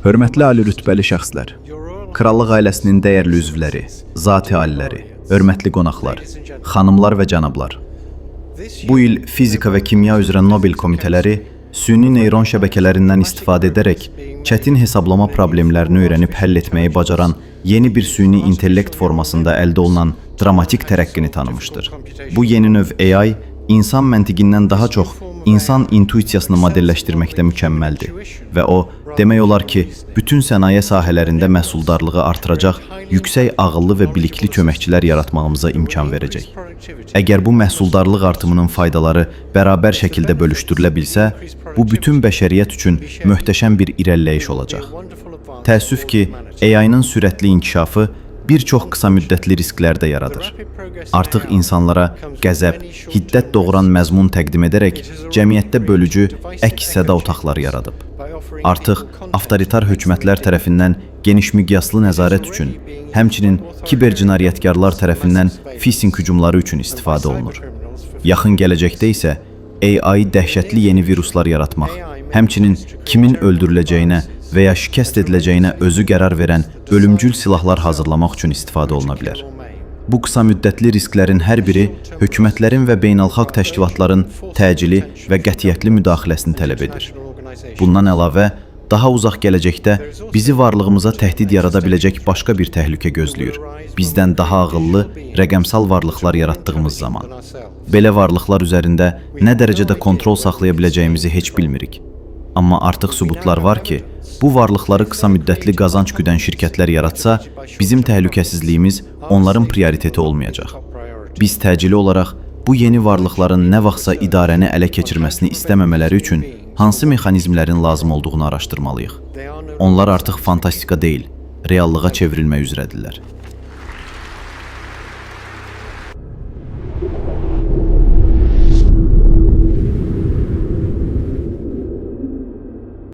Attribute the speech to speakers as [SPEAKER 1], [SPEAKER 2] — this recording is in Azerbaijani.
[SPEAKER 1] Hörmətli ali rütbəli şəxslər, krallıq ailəsinin dəyərli üzvləri, zati aliləri, hörmətli qonaqlar, xanımlar və cənablar. Bu il fizika və kimya üzrə Nobel komitələri süni neyron şəbəkələrindən istifadə edərək çətin hesablama problemlərini öyrənib həll etməyi bacaran yeni bir süni intellekt formasında əldə olunan dramatik tərəqqini tanımışdır. Bu yeni növ AI insan məntiqindən daha çox insan intuisiyasını modelləşdirməkdə mükəmməldir və o, demək olar ki, bütün sənaye sahələrində məhsuldarlığı artıracaq, yüksək ağıllı və bilikli köməkçilər yaratmağımıza imkan verəcək. Əgər bu məhsuldarlıq artımının faydaları bərabər şəkildə bölüşdürülə bilsə, bu bütün bəşəriyyət üçün möhtəşəm bir irəliləyiş olacaq. Təəssüf ki, AI-nın sürətli inkişafı bir çox qısa müddətli risklər də yaradır. Artıq insanlara qəzəb, hiddət doğuran məzmun təqdim edərək cəmiyyətdə bölücü, əks-səda otaqları yaradıb. Artıq avtoritar hökumətlər tərəfindən geniş miqyaslı nəzarət üçün, həmçinin kibercinayətkarlar tərəfindən phishing hücumları üçün istifadə olunur. Yaxın gələcəkdə isə AI dəhşətli yeni viruslar yaratmaq, həmçinin kimin öldürüləcəyinə və ya şikəst ediləcəyinə özü qərar verən ölümcül silahlar hazırlamaq üçün istifadə oluna bilər. Bu qısa müddətli risklərin hər biri hökumətlərin və beynəlxalq təşkilatların təcili və qətiyyətli müdaxiləsini tələb edir. Bundan əlavə, daha uzaq gələcəkdə bizi varlığımıza təhdid yarada biləcək başqa bir təhlükə gözləyir. Bizdən daha ağıllı, rəqəmsal varlıqlar yaratdığımız zaman. Belə varlıqlar üzərində nə dərəcədə kontrol saxlaya biləcəyimizi heç bilmirik. Amma artıq sübutlar var ki, bu varlıqları qısa müddətli qazanc güdən şirkətlər yaratsa, bizim təhlükəsizliyimiz onların prioriteti olmayacaq. Biz təcili olaraq bu yeni varlıqların nə vaxtsa idarəni ələ keçirməsini istəməmələri üçün hansı mexanizmlərin lazım olduğunu araşdırmalıyıq. Onlar artıq fantastika deyil, reallığa çevrilmək üzrədirlər.